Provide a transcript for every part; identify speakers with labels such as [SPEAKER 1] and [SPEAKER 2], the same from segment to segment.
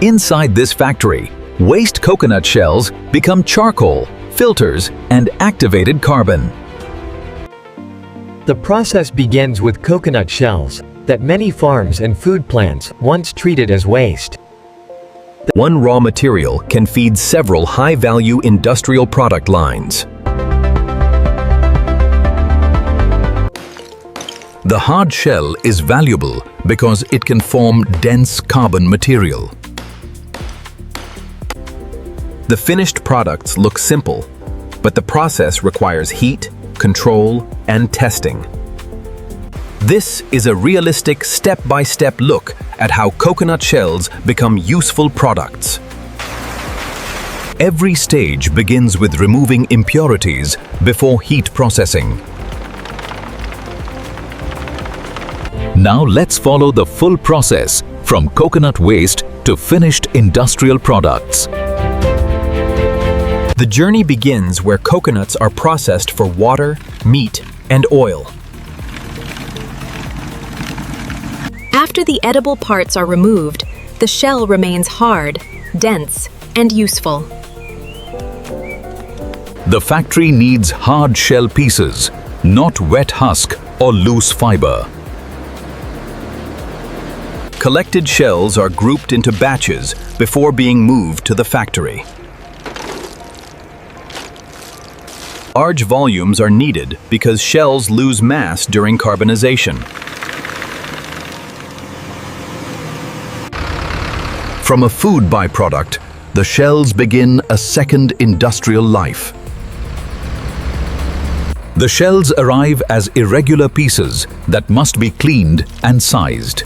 [SPEAKER 1] Inside this factory, waste coconut shells become charcoal, filters, and activated carbon.
[SPEAKER 2] The process begins with coconut shells that many farms and food plants once treated as waste.
[SPEAKER 1] One raw material can feed several high-value industrial product lines. The hard shell is valuable because it can form dense carbon material. The finished products look simple, but the process requires heat, control, and testing. This is a realistic step-by-step look at how coconut shells become useful products. Every stage begins with removing impurities before heat processing. Now let's follow the full process from coconut waste to finished industrial products. The journey begins where coconuts are processed for water, meat, and oil.
[SPEAKER 3] After the edible parts are removed, the shell remains hard, dense, and useful.
[SPEAKER 1] The factory needs hard shell pieces, not wet husk or loose fiber. Collected shells are grouped into batches before being moved to the factory. Large volumes are needed because shells lose mass during carbonization. From a food byproduct, the shells begin a second industrial life. The shells arrive as irregular pieces that must be cleaned and sized.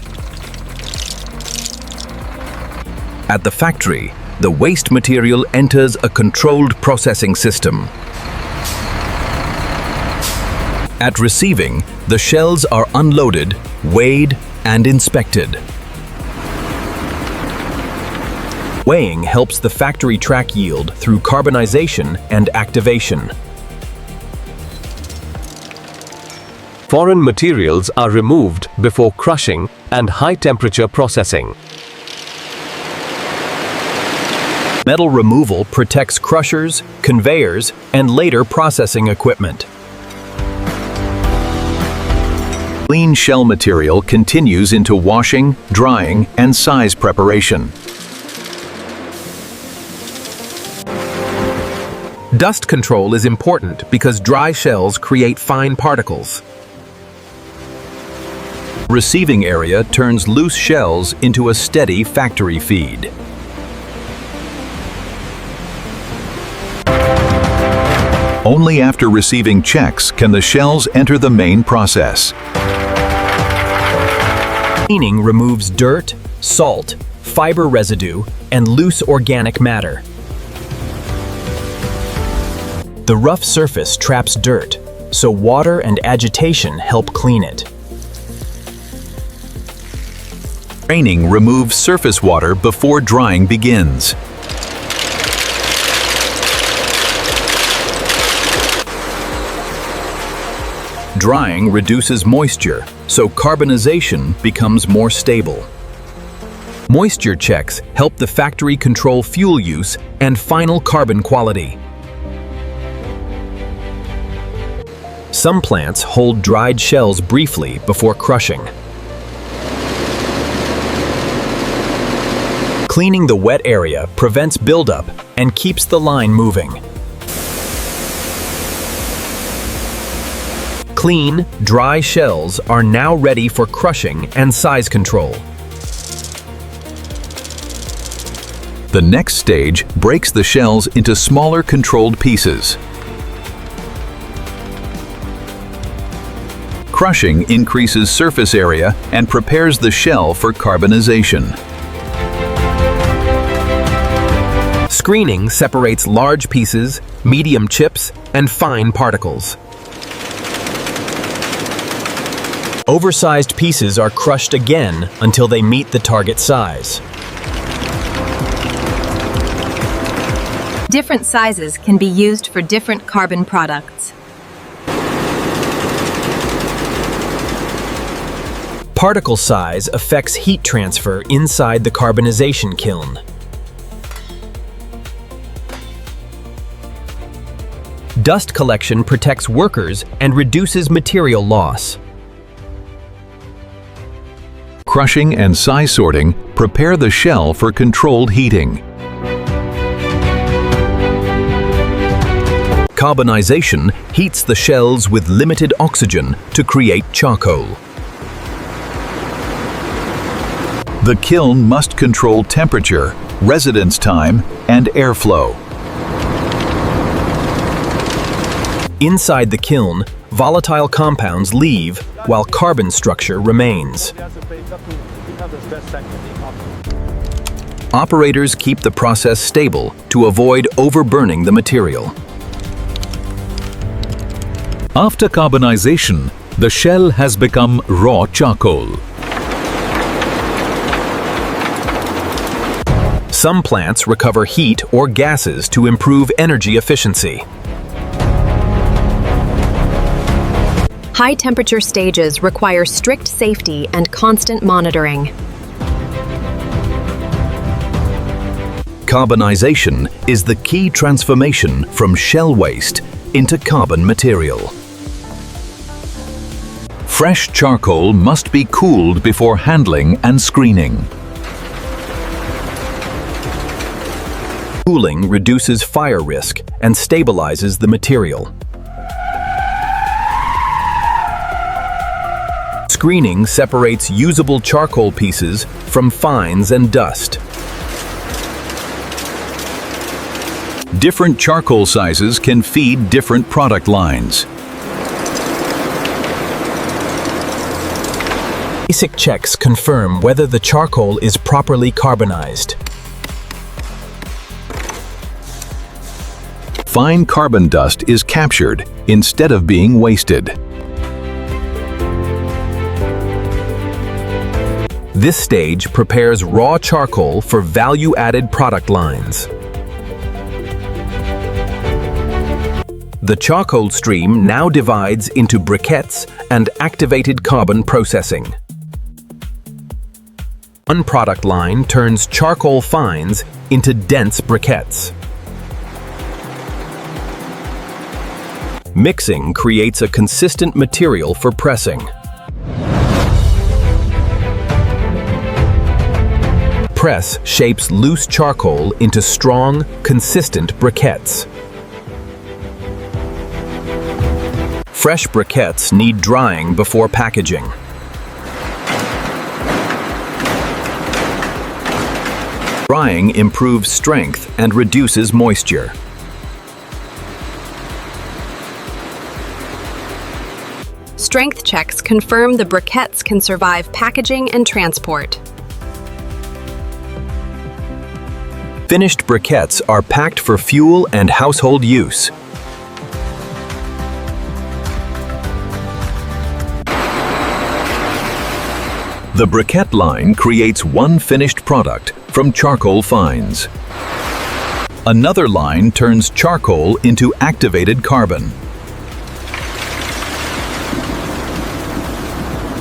[SPEAKER 1] At the factory, the waste material enters a controlled processing system. At receiving, the shells are unloaded, weighed, and inspected. Weighing helps the factory track yield through carbonization and activation.
[SPEAKER 4] Foreign materials are removed before crushing and high-temperature processing.
[SPEAKER 1] Metal removal protects crushers, conveyors, and later processing equipment. Clean shell material continues into washing, drying, and size preparation. Dust control is important because dry shells create fine particles. Receiving area turns loose shells into a steady factory feed. Only after receiving checks can the shells enter the main process. Cleaning removes dirt, salt, fiber residue, and loose organic matter. The rough surface traps dirt, so water and agitation help clean it. Draining removes surface water before drying begins. Drying reduces moisture, so carbonization becomes more stable. Moisture checks help the factory control fuel use and final carbon quality. Some plants hold dried shells briefly before crushing. Cleaning the wet area prevents buildup and keeps the line moving. Clean, dry shells are now ready for crushing and size control. The next stage breaks the shells into smaller controlled pieces. Crushing increases surface area and prepares the shell for carbonization. Screening separates large pieces, medium chips, and fine particles. Oversized pieces are crushed again until they meet the target size.
[SPEAKER 3] Different sizes can be used for different carbon products.
[SPEAKER 1] Particle size affects heat transfer inside the carbonization kiln. Dust collection protects workers and reduces material loss.
[SPEAKER 5] Crushing and size sorting prepare the shell for controlled heating.
[SPEAKER 1] Carbonization heats the shells with limited oxygen to create charcoal.
[SPEAKER 5] The kiln must control temperature, residence time, and airflow.
[SPEAKER 1] Inside the kiln, volatile compounds leave while carbon structure remains. Operators keep the process stable to avoid overburning the material.
[SPEAKER 5] After carbonization, the shell has become raw charcoal.
[SPEAKER 1] Some plants recover heat or gases to improve energy efficiency.
[SPEAKER 3] High-temperature stages require strict safety and constant monitoring.
[SPEAKER 1] Carbonization is the key transformation from shell waste into carbon material.
[SPEAKER 5] Fresh charcoal must be cooled before handling and screening.
[SPEAKER 1] Cooling reduces fire risk and stabilizes the material. Screening separates usable charcoal pieces from fines and dust.
[SPEAKER 5] Different charcoal sizes can feed different product lines.
[SPEAKER 1] Basic checks confirm whether the charcoal is properly carbonized.
[SPEAKER 5] Fine carbon dust is captured instead of being wasted.
[SPEAKER 1] This stage prepares raw charcoal for value-added product lines. The charcoal stream now divides into briquettes and activated carbon processing. One product line turns charcoal fines into dense briquettes. Mixing creates a consistent material for pressing. Press shapes loose charcoal into strong, consistent briquettes. Fresh briquettes need drying before packaging. Drying improves strength and reduces moisture.
[SPEAKER 3] Strength checks confirm the briquettes can survive packaging and transport.
[SPEAKER 1] Finished briquettes are packed for fuel and household use.
[SPEAKER 5] The briquette line creates one finished product from charcoal fines. Another line turns charcoal into activated carbon.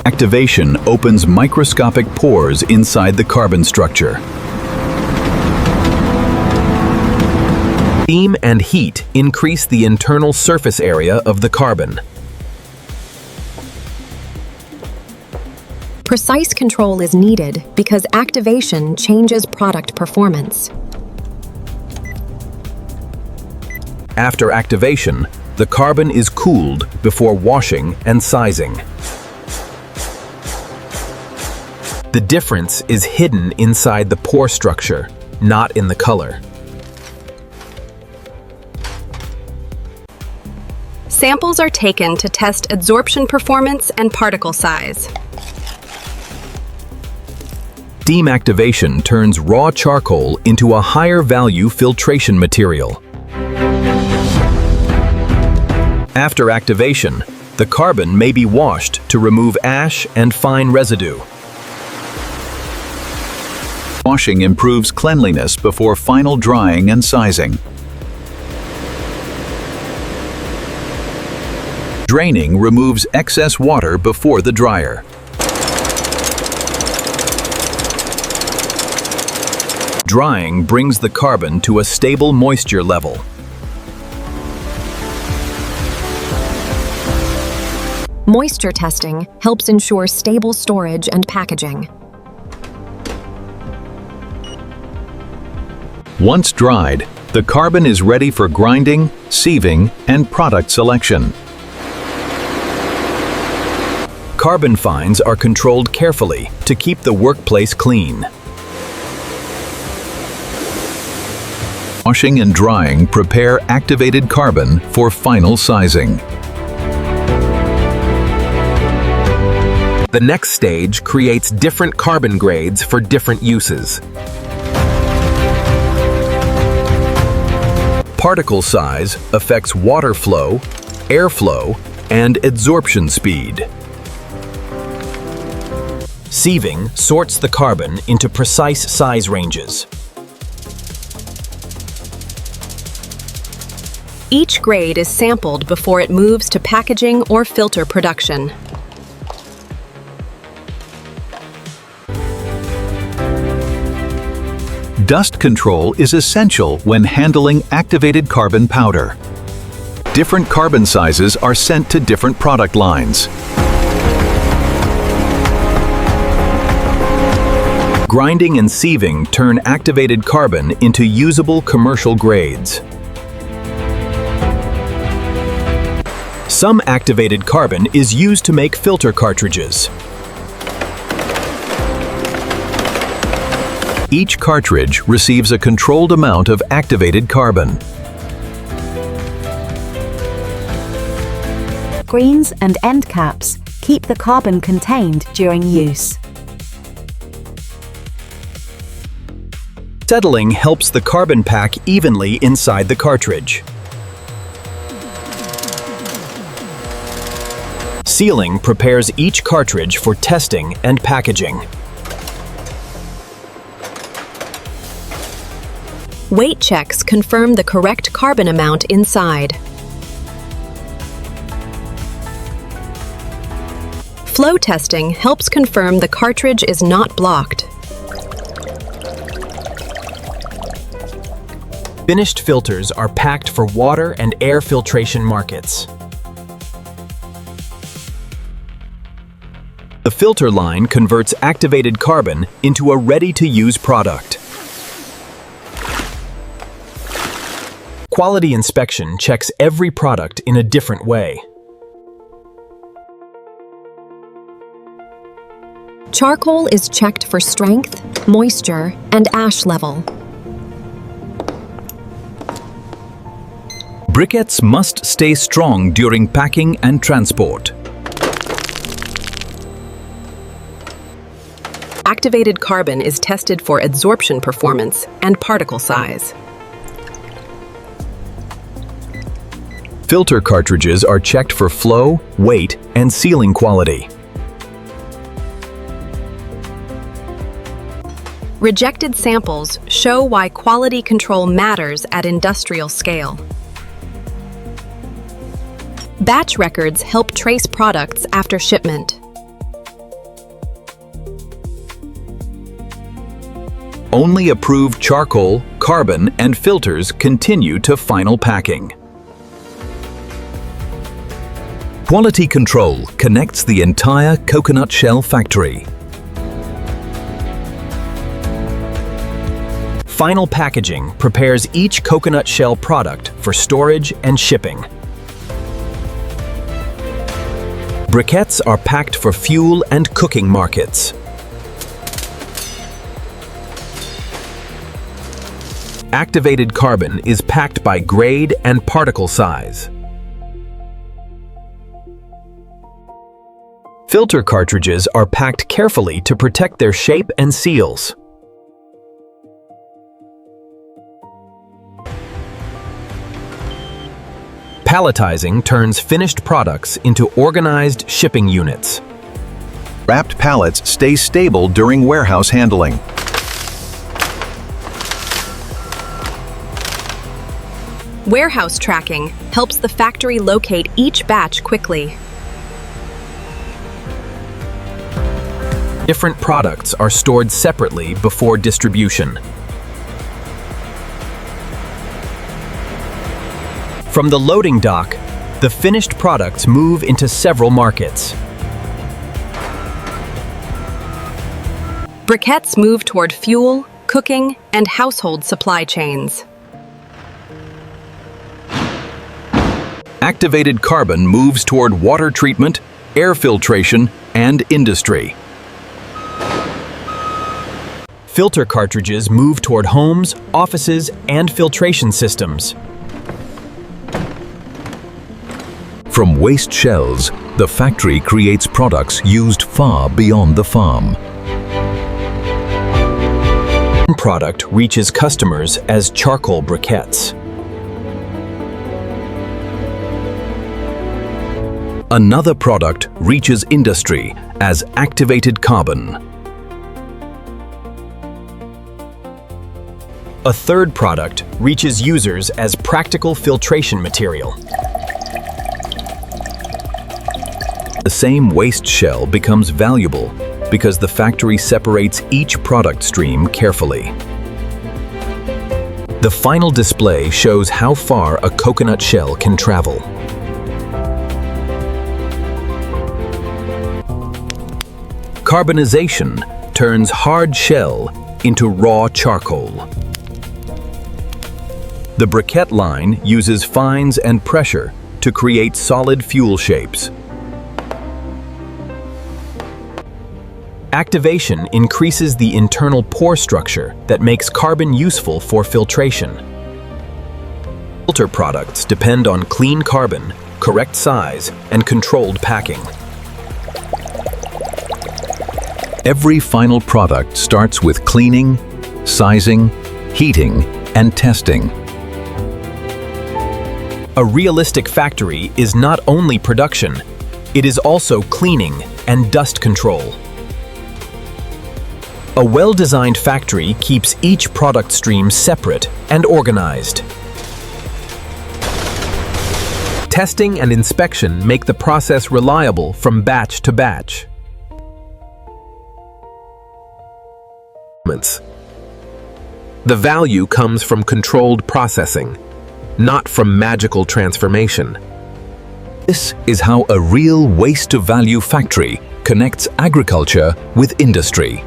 [SPEAKER 5] Activation opens microscopic pores inside the carbon structure.
[SPEAKER 1] Steam and heat increase the internal surface area of the carbon.
[SPEAKER 3] Precise control is needed because activation changes product performance.
[SPEAKER 1] After activation, the carbon is cooled before washing and sizing. The difference is hidden inside the pore structure, not in the color.
[SPEAKER 3] Samples are taken to test adsorption performance and particle size.
[SPEAKER 1] Steam activation turns raw charcoal into a higher value filtration material. After activation, the carbon may be washed to remove ash and fine residue.
[SPEAKER 5] Washing improves cleanliness before final drying and sizing. Draining removes excess water before the dryer.
[SPEAKER 1] Drying brings the carbon to a stable moisture level.
[SPEAKER 3] Moisture testing helps ensure stable storage and packaging.
[SPEAKER 5] Once dried, the carbon is ready for grinding, sieving, and product selection.
[SPEAKER 1] Carbon fines are controlled carefully to keep the workplace clean.
[SPEAKER 5] Washing and drying prepare activated carbon for final sizing.
[SPEAKER 1] The next stage creates different carbon grades for different uses. Particle size affects water flow, airflow, and adsorption speed. Sieving sorts the carbon into precise size ranges.
[SPEAKER 3] Each grade is sampled before it moves to packaging or filter production.
[SPEAKER 5] Dust control is essential when handling activated carbon powder. Different carbon sizes are sent to different product lines.
[SPEAKER 1] Grinding and sieving turn activated carbon into usable commercial grades. Some activated carbon is used to make filter cartridges.
[SPEAKER 5] Each cartridge receives a controlled amount of activated carbon.
[SPEAKER 6] Screens and end caps keep the carbon contained during use.
[SPEAKER 1] Settling helps the carbon pack evenly inside the cartridge. Sealing prepares each cartridge for testing and packaging.
[SPEAKER 3] Weight checks confirm the correct carbon amount inside. Flow testing helps confirm the cartridge is not blocked.
[SPEAKER 1] Finished filters are packed for water and air filtration markets. The filter line converts activated carbon into a ready-to-use product. Quality inspection checks every product in a different way.
[SPEAKER 3] Charcoal is checked for strength, moisture, and ash level.
[SPEAKER 5] Briquettes must stay strong during packing and transport.
[SPEAKER 3] Activated carbon is tested for adsorption performance and particle size.
[SPEAKER 1] Filter cartridges are checked for flow, weight, and sealing quality.
[SPEAKER 3] Rejected samples show why quality control matters at industrial scale. Batch records help trace products after shipment.
[SPEAKER 1] Only approved charcoal, carbon, and filters continue to final packing. Quality control connects the entire coconut shell factory. Final packaging prepares each coconut shell product for storage and shipping. Briquettes are packed for fuel and cooking markets. Activated carbon is packed by grade and particle size. Filter cartridges are packed carefully to protect their shape and seals. Palletizing turns finished products into organized shipping units.
[SPEAKER 5] Wrapped pallets stay stable during warehouse handling.
[SPEAKER 3] Warehouse tracking helps the factory locate each batch quickly.
[SPEAKER 1] Different products are stored separately before distribution.
[SPEAKER 7] From the loading dock, the finished products move into several markets.
[SPEAKER 3] Briquettes move toward fuel, cooking, and household supply chains.
[SPEAKER 5] Activated carbon moves toward water treatment, air filtration, and industry.
[SPEAKER 7] Filter cartridges move toward homes, offices, and filtration systems.
[SPEAKER 5] From waste shells, the factory creates products used far beyond the farm.
[SPEAKER 7] One product reaches customers as charcoal briquettes.
[SPEAKER 5] Another product reaches industry as activated carbon.
[SPEAKER 7] A third product reaches users as practical filtration material.
[SPEAKER 5] The same waste shell becomes valuable because the factory separates each product stream carefully.
[SPEAKER 7] The final display shows how far a coconut shell can travel.
[SPEAKER 5] Carbonization turns hard shell into raw charcoal. The briquette line uses fines and pressure to create solid fuel shapes.
[SPEAKER 7] Activation increases the internal pore structure that makes carbon useful for filtration. Filter products depend on clean carbon, correct size, and controlled packing.
[SPEAKER 5] Every final product starts with cleaning, sizing, heating, and testing.
[SPEAKER 7] A realistic factory is not only production, it is also cleaning and dust control. A well-designed factory keeps each product stream separate and organized. Testing and inspection make the process reliable from batch to batch. The value comes from controlled processing, not from magical transformation.
[SPEAKER 5] This is how a real waste-to-value factory connects agriculture with industry.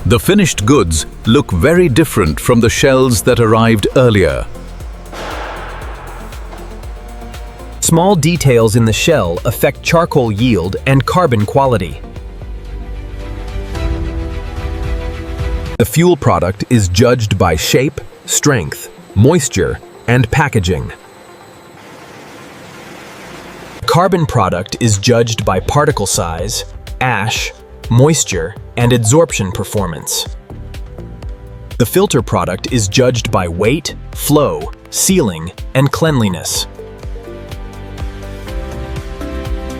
[SPEAKER 5] The finished goods look very different from the shells that arrived earlier.
[SPEAKER 7] Small details in the shell affect charcoal yield and carbon quality. The fuel product is judged by shape, strength, moisture, and packaging. Carbon product is judged by particle size, ash, moisture, and adsorption performance. The filter product is judged by weight, flow, sealing, and cleanliness.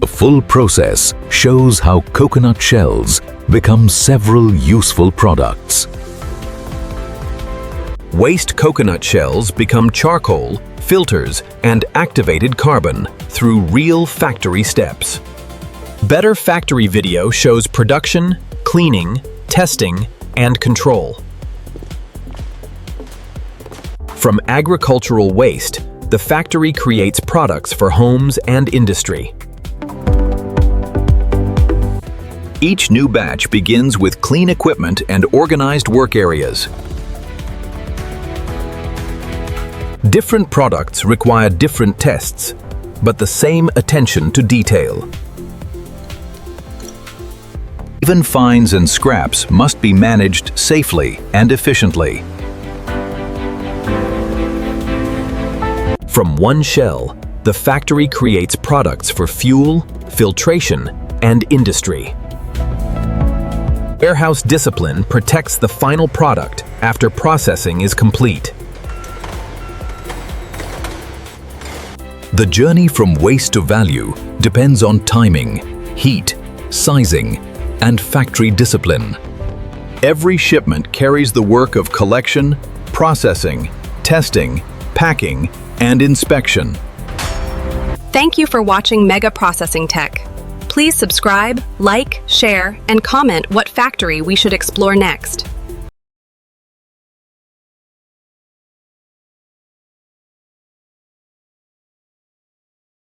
[SPEAKER 5] The full process shows how coconut shells become several useful products. Waste coconut shells become charcoal, filters, and activated carbon through real factory steps.
[SPEAKER 7] Better Factory video shows production, cleaning, testing, and control. From agricultural waste, the factory creates products for homes and industry. Each new batch begins with clean equipment and organized work areas. Different products require different tests, but the same attention to detail. Even fines and scraps must be managed safely and efficiently. From one shell, the factory creates products for fuel, filtration, and industry. Warehouse discipline protects the final product after processing is complete. The journey from waste to value depends on timing, heat, sizing, and factory discipline. Every shipment carries the work of collection, processing, testing, packing, and inspection.
[SPEAKER 3] Thank you for watching Mega Processing Tech. Please subscribe, like, share, and comment what factory we should explore next.